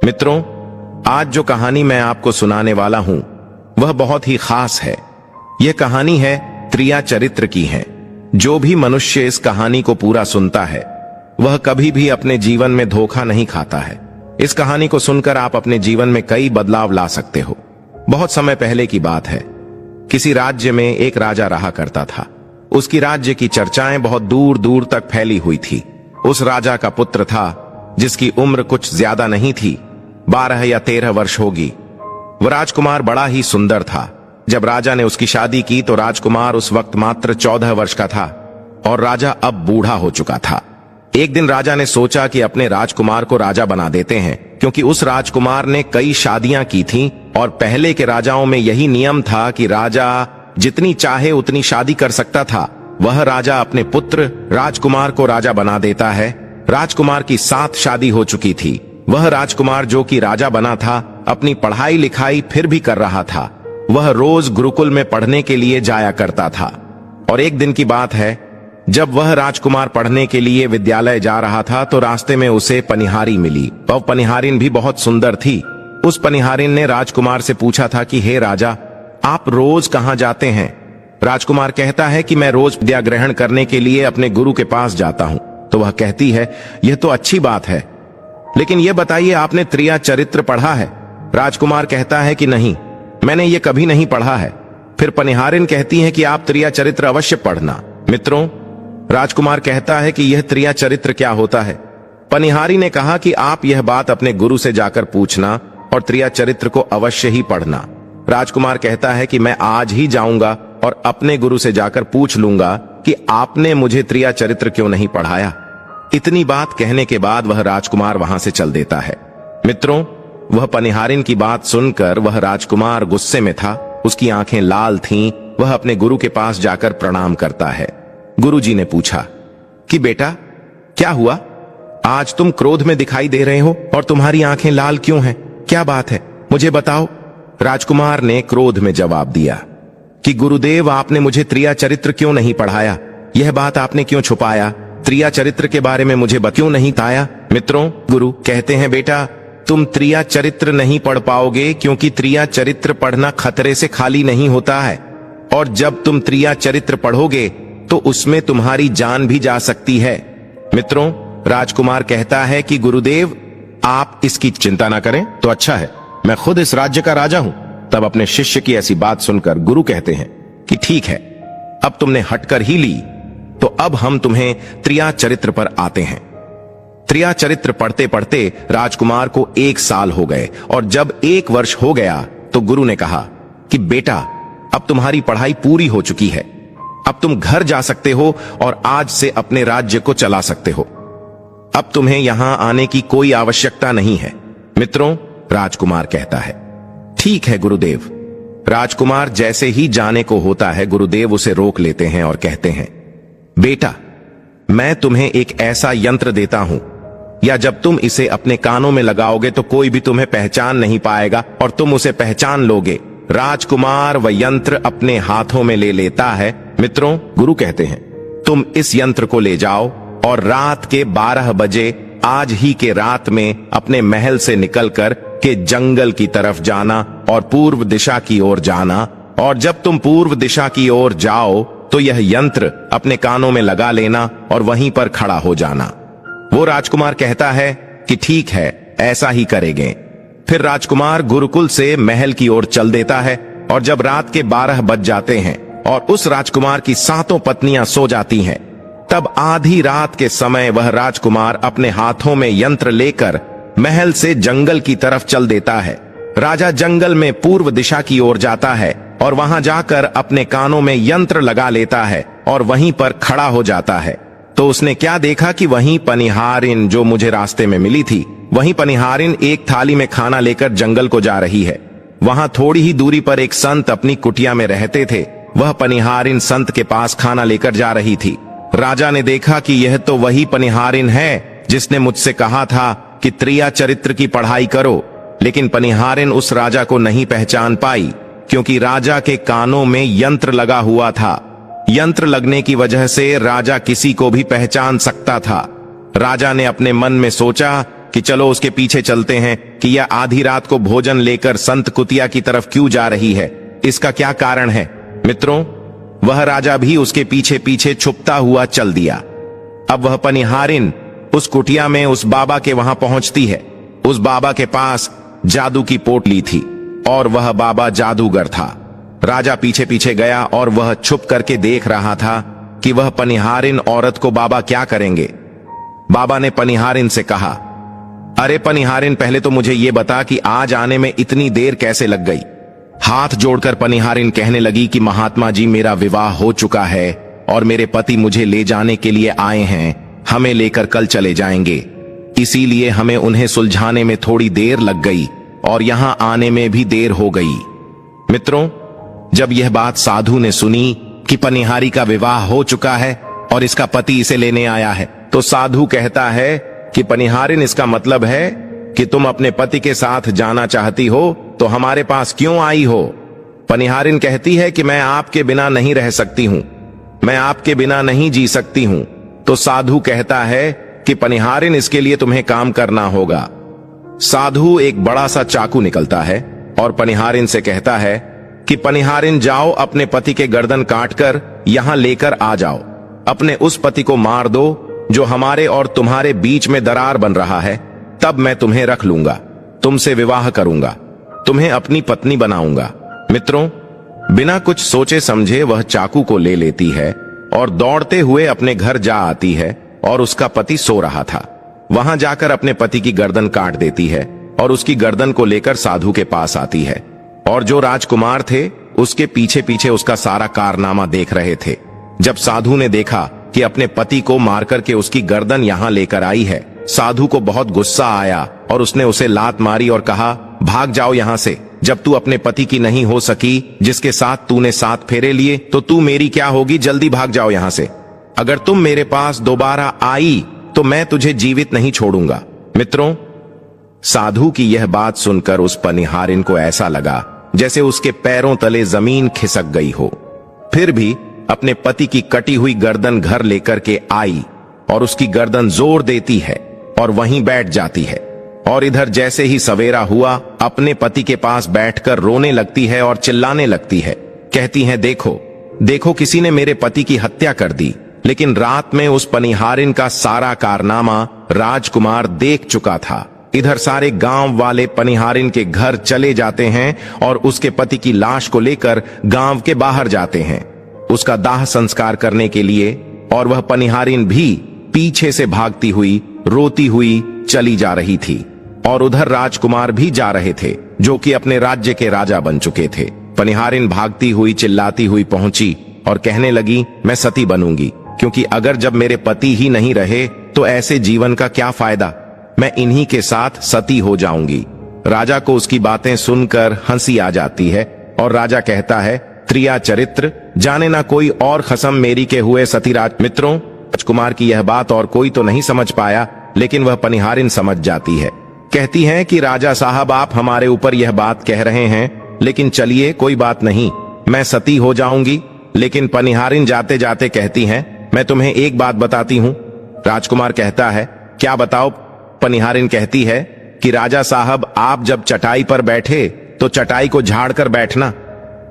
मित्रों, आज जो कहानी मैं आपको सुनाने वाला हूं वह बहुत ही खास है। यह कहानी है त्रिया चरित्र की है। जो भी मनुष्य इस कहानी को पूरा सुनता है वह कभी भी अपने जीवन में धोखा नहीं खाता है। इस कहानी को सुनकर आप अपने जीवन में कई बदलाव ला सकते हो। बहुत समय पहले की बात है। किसी राज्य में एक राजा रहा करता था। उसकी राज्य की चर्चाएं बहुत दूर दूर तक फैली हुई थी। उस राजा का पुत्र था जिसकी उम्र कुछ ज्यादा नहीं थी, 12 या 13 वर्ष होगी। वह राजकुमार बड़ा ही सुंदर था। जब राजा ने उसकी शादी की तो राजकुमार उस वक्त मात्र 14 वर्ष का था और राजा अब बूढ़ा हो चुका था। एक दिन राजा ने सोचा कि अपने राजकुमार को राजा बना देते हैं, क्योंकि उस राजकुमार ने कई शादियां की थीं और पहले के राजाओं में यही नियम था कि राजा जितनी चाहे उतनी शादी कर सकता था। वह राजा अपने पुत्र राजकुमार को राजा बना देता है। राजकुमार की 7 शादी हो चुकी थी। वह राजकुमार जो कि राजा बना था अपनी पढ़ाई लिखाई फिर भी कर रहा था। वह रोज गुरुकुल में पढ़ने के लिए जाया करता था। और एक दिन की बात है, जब वह राजकुमार पढ़ने के लिए विद्यालय जा रहा था तो रास्ते में उसे पनिहारी मिली। वह पनिहारिन भी बहुत सुंदर थी। उस पनिहारिन ने राजकुमार से पूछा था कि हे राजा, आप रोज कहां जाते हैं? राजकुमार कहता है कि मैं रोज विद्या ग्रहण करने के लिए अपने गुरु के पास जाता हूं। तो वह कहती है, यह तो अच्छी बात है, लेकिन यह बताइए आपने त्रिया चरित्र पढ़ा है? राजकुमार कहता है कि नहीं, मैंने ये कभी नहीं पढ़ा है। फिर पनिहारिन कहती है कि आप त्रिया चरित्र अवश्य पढ़ना। मित्रों, राजकुमार कहता है कि यह त्रिया चरित्र क्या होता है? पनिहारी ने कहा कि आप यह बात अपने गुरु से जाकर पूछना और त्रिया चरित्र को अवश्य ही पढ़ना। राजकुमार कहता है कि मैं आज ही जाऊंगा और अपने गुरु से जाकर पूछ लूंगा कि आपने मुझे त्रिया चरित्र क्यों नहीं पढ़ाया। इतनी बात कहने के बाद वह राजकुमार वहां से चल देता है। मित्रों, वह पनिहारिन की बात सुनकर वह राजकुमार गुस्से में था। उसकी आंखें लाल थीं। वह अपने गुरु के पास जाकर प्रणाम करता है। गुरुजी ने पूछा कि बेटा, क्या हुआ? आज तुम क्रोध में दिखाई दे रहे हो और तुम्हारी आंखें लाल क्यों हैं? क्या बात है, मुझे बताओ। राजकुमार ने क्रोध में जवाब दिया कि गुरुदेव, आपने मुझे त्रिया चरित्र क्यों नहीं पढ़ाया? यह बात आपने क्यों छुपाया? त्रिया चरित्र के बारे में मुझे क्यों नहीं बताया? मित्रों, गुरु कहते हैं, बेटा, तुम त्रिया चरित्र नहीं पढ़ पाओगे, क्योंकि त्रिया चरित्र पढ़ना खतरे से खाली नहीं होता है। और जब तुम त्रिया चरित्र पढ़ोगे तो उसमें तुम्हारी जान भी जा सकती है। मित्रों, राजकुमार कहता है कि गुरुदेव, आप इसकी चिंता ना करें तो अच्छा है, मैं खुद इस राज्य का राजा हूं। तब अपने शिष्य की ऐसी बात सुनकर गुरु कहते हैं कि ठीक है, अब तुमने हटकर ही ली, तो अब हम तुम्हें त्रिया चरित्र पर आते हैं। त्रिया चरित्र पढ़ते पढ़ते राजकुमार को 1 साल हो गए और जब 1 वर्ष हो गया तो गुरु ने कहा कि बेटा, अब तुम्हारी पढ़ाई पूरी हो चुकी है। अब तुम घर जा सकते हो और आज से अपने राज्य को चला सकते हो। अब तुम्हें यहां आने की कोई आवश्यकता नहीं है। मित्रों, राजकुमार कहता है, ठीक है गुरुदेव। राजकुमार जैसे ही जाने को होता है, गुरुदेव उसे रोक लेते हैं और कहते हैं, बेटा, मैं तुम्हें एक ऐसा यंत्र देता हूं, या जब तुम इसे अपने कानों में लगाओगे तो कोई भी तुम्हें पहचान नहीं पाएगा और तुम उसे पहचान लोगे। राजकुमार वह यंत्र अपने हाथों में ले लेता है। मित्रों, गुरु कहते हैं, तुम इस यंत्र को ले जाओ और रात के 12 बजे आज ही के रात में अपने महल से निकलकर के जंगल की तरफ जाना और पूर्व दिशा की ओर जाना। और जब तुम पूर्व दिशा की ओर जाओ तो यह यंत्र अपने कानों में लगा लेना और वहीं पर खड़ा हो जाना। वो राजकुमार कहता है कि ठीक है, ऐसा ही करेंगे। फिर राजकुमार गुरुकुल से महल की ओर चल देता है और जब रात के 12 बज जाते हैं और उस राजकुमार की 7 पत्नियां सो जाती हैं, तब आधी रात के समय वह राजकुमार अपने हाथों में यंत्र लेकर महल से जंगल की तरफ चल देता है। राजा जंगल में पूर्व दिशा की ओर जाता है और वहां जाकर अपने कानों में यंत्र लगा लेता है और वहीं पर खड़ा हो जाता है। तो उसने क्या देखा कि वहीं पनिहारिन जो मुझे रास्ते में मिली थी, वहीं पनिहारिन एक थाली में खाना लेकर जंगल को जा रही है। वहां थोड़ी ही दूरी पर एक संत अपनी कुटिया में रहते थे। वह पनिहारिन संत के पास खाना लेकर जा रही थी। राजा ने देखा कि यह तो वही पनिहारिन है जिसने मुझसे कहा था कि त्रिया चरित्र की पढ़ाई करो। लेकिन पनिहारिन उस राजा को नहीं पहचान पाई, क्योंकि राजा के कानों में यंत्र लगा हुआ था। यंत्र लगने की वजह से राजा किसी को भी पहचान सकता था। राजा ने अपने मन में सोचा कि चलो उसके पीछे चलते हैं कि यह आधी रात को भोजन लेकर संत कुतिया की तरफ क्यों जा रही है, इसका क्या कारण है। मित्रों, वह राजा भी उसके पीछे पीछे छुपता हुआ चल दिया। अब वह पनिहारिन उस कुटिया में उस बाबा के वहां पहुंचती है। उस बाबा के पास जादू की पोटली थी और वह बाबा जादूगर था। राजा पीछे पीछे गया और वह छुप करके देख रहा था कि वह पनिहारिन औरत को बाबा क्या करेंगे। बाबा ने पनिहारिन से कहा, अरे पनिहारिन, पहले तो मुझे यह बता कि आज आने में इतनी देर कैसे लग गई। हाथ जोड़कर पनिहारिन कहने लगी कि महात्मा जी, मेरा विवाह हो चुका है और मेरे पति मुझे ले जाने के लिए आए हैं। हमें लेकर कल चले जाएंगे, इसीलिए हमें उन्हें सुलझाने में थोड़ी देर लग गई और यहां आने में भी देर हो गई। मित्रों, जब यह बात साधु ने सुनी कि पनिहारी का विवाह हो चुका है और इसका पति इसे लेने आया है, तो साधु कहता है कि पनिहारिन, इसका मतलब है कि तुम अपने पति के साथ जाना चाहती हो, तो हमारे पास क्यों आई हो। पनिहारिन कहती है कि मैं आपके बिना नहीं रह सकती हूं, मैं आपके बिना नहीं जी सकती हूं। तो साधु कहता है कि पनिहारिन, इसके लिए तुम्हें काम करना होगा। साधु एक बड़ा सा चाकू निकलता है और पनिहारिन से कहता है कि पनिहारिन, जाओ अपने पति के गर्दन काटकर यहां लेकर आ जाओ। अपने उस पति को मार दो जो हमारे और तुम्हारे बीच में दरार बन रहा है, तब मैं तुम्हें रख लूंगा, तुमसे विवाह करूंगा, तुम्हें अपनी पत्नी बनाऊंगा। मित्रों, बिना कुछ सोचे समझे वह चाकू को ले लेती है और दौड़ते हुए अपने घर जा आती है और उसका पति सो रहा था। वहां जाकर अपने पति की गर्दन काट देती है और उसकी गर्दन को लेकर साधु के पास आती है और जो राजकुमार थे उसके पीछे पीछे उसका सारा कारनामा देख रहे थे। जब साधु ने देखा कि अपने पति को मार करके उसकी गर्दन यहां लेकर आई है, साधु को बहुत गुस्सा आया और उसने उसे लात मारी और कहा, भाग जाओ यहां से। जब तू अपने पति की नहीं हो सकी, जिसके साथ तूने 7 फेरे लिए, तो तू मेरी क्या होगी। जल्दी भाग जाओ यहां से। अगर तुम मेरे पास दोबारा आई तो मैं तुझे जीवित नहीं छोड़ूंगा। मित्रों, साधु की यह बात सुनकर उस पनिहारिन को ऐसा लगा जैसे उसके पैरों तले जमीन खिसक गई हो। फिर भी अपने पति की कटी हुई गर्दन घर लेकर के आई और उसकी गर्दन जोर देती है और वहीं बैठ जाती है। और इधर जैसे ही सवेरा हुआ, अपने पति के पास बैठकर रोने लगती है और चिल्लाने लगती है। कहती है, देखो देखो, किसी ने मेरे पति की हत्या कर दी। लेकिन रात में उस पनिहारिन का सारा कारनामा राजकुमार देख चुका था। इधर सारे गांव वाले पनिहारिन के घर चले जाते हैं और उसके पति की लाश को लेकर गांव के बाहर जाते हैं उसका दाह संस्कार करने के लिए। और वह पनिहारिन भी पीछे से भागती हुई रोती हुई चली जा रही थी। और उधर राजकुमार भी जा रहे थे जो कि अपने राज्य के राजा बन चुके थे। पनिहारिन भागती हुई चिल्लाती हुई पहुंची और कहने लगी, मैं सती बनूंगी, क्योंकि अगर जब मेरे पति ही नहीं रहे तो ऐसे जीवन का क्या फायदा। मैं इन्हीं के साथ सती हो जाऊंगी। राजा को उसकी बातें सुनकर हंसी आ जाती है और राजा कहता है, त्रिया चरित्र, जाने ना कोई और खसम मेरी के हुए सतीराज। मित्रों, राजकुमार की यह बात और कोई तो नहीं समझ पाया, लेकिन वह पनिहारिन समझ जाती है। कहती है कि राजा साहब, आप हमारे ऊपर यह बात कह रहे हैं, लेकिन चलिए कोई बात नहीं, मैं सती हो जाऊंगी। लेकिन पनिहारिन जाते जाते कहती हैं, मैं तुम्हें एक बात बताती हूं। राजकुमार कहता है, क्या बताओ। पनिहारिन कहती है कि राजा साहब, आप जब चटाई पर बैठे तो चटाई को झाड़ कर बैठना।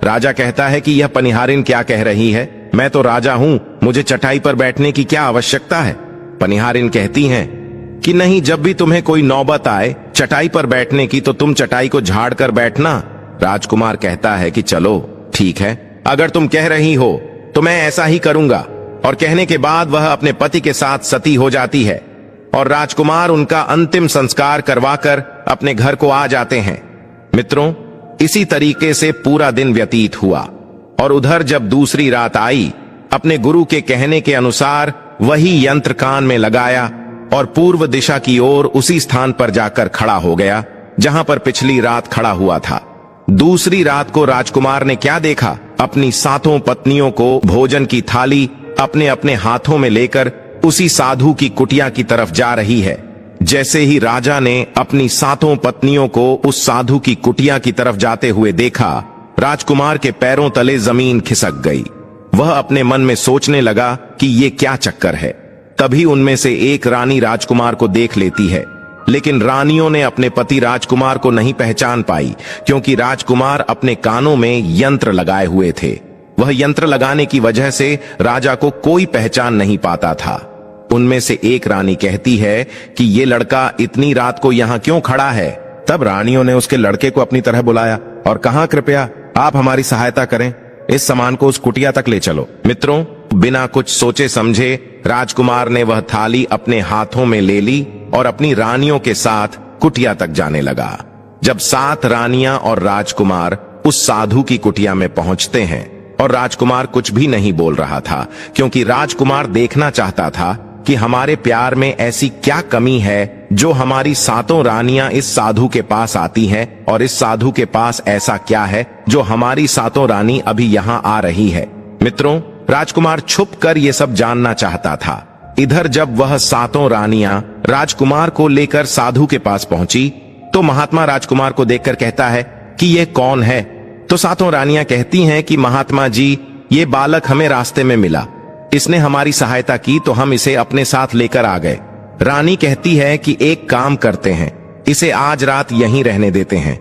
राजा कहता है कि यह पनिहारिन क्या कह रही है, मैं तो राजा हूं, मुझे चटाई पर बैठने की क्या आवश्यकता है। पनिहारिन कहती हैं कि नहीं, जब भी तुम्हें कोई नौबत आए चटाई पर बैठने की तो तुम चटाई को झाड़ कर बैठना। राजकुमार कहता है कि चलो ठीक है, अगर तुम कह रही हो तो मैं ऐसा ही करूंगा। और कहने के बाद वह अपने पति के साथ सती हो जाती है और राजकुमार उनका अंतिम संस्कार करवाकर अपने घर को आ जाते हैं। मित्रों, इसी तरीके से पूरा दिन व्यतीत हुआ और उधर जब दूसरी रात आई, अपने गुरु के कहने के अनुसार वही यंत्र कान में लगाया और पूर्व दिशा की ओर उसी स्थान पर जाकर खड़ा हो गया जहां पर पिछली रात खड़ा हुआ था। दूसरी रात को राजकुमार ने क्या देखा, अपनी 7 पत्नियों को भोजन की थाली अपने अपने हाथों में लेकर उसी साधु की कुटिया की तरफ जा रही है। जैसे ही राजा ने अपनी 7 पत्नियों को उस साधु की कुटिया की तरफ जाते हुए देखा, राजकुमार के पैरों तले जमीन खिसक गई। वह अपने मन में सोचने लगा कि ये क्या चक्कर है। तभी उनमें से एक रानी राजकुमार को देख लेती है लेकिन रानियों ने अपने पति राजकुमार को नहीं पहचान पाई, क्योंकि राजकुमार अपने कानों में यंत्र लगाए हुए थे। वह यंत्र लगाने की वजह से राजा को कोई पहचान नहीं पाता था। उनमें से एक रानी कहती है कि ये लड़का इतनी रात को यहाँ क्यों खड़ा है। तब रानियों ने उसके लड़के को अपनी तरह बुलाया और कहा, कृपया आप हमारी सहायता करें, इस सामान को उस कुटिया तक ले चलो। मित्रों, बिना कुछ सोचे समझे राजकुमार ने वह थाली अपने हाथों में ले ली और अपनी रानियों के साथ कुटिया तक जाने लगा। जब 7 रानियां और राजकुमार उस साधु की कुटिया में पहुंचते हैं और राजकुमार कुछ भी नहीं बोल रहा था, क्योंकि राजकुमार देखना चाहता था कि हमारे प्यार में ऐसी क्या कमी है जो हमारी 7 रानियां इस साधु के पास आती हैं, और इस साधु के पास ऐसा क्या है जो हमारी 7 रानी अभी यहाँ आ रही है। मित्रों, राजकुमार छुप कर ये सब जानना चाहता था। इधर जब वह 7 रानियां राजकुमार को लेकर साधु के पास पहुंची तो महात्मा राजकुमार को देखकर कहता है कि ये कौन है। तो 7 रानियां कहती हैं कि महात्मा जी, ये बालक हमें रास्ते में मिला, इसने हमारी सहायता की तो हम इसे अपने साथ लेकर आ गए। रानी कहती है कि एक काम करते हैं, इसे आज रात यहीं रहने देते हैं,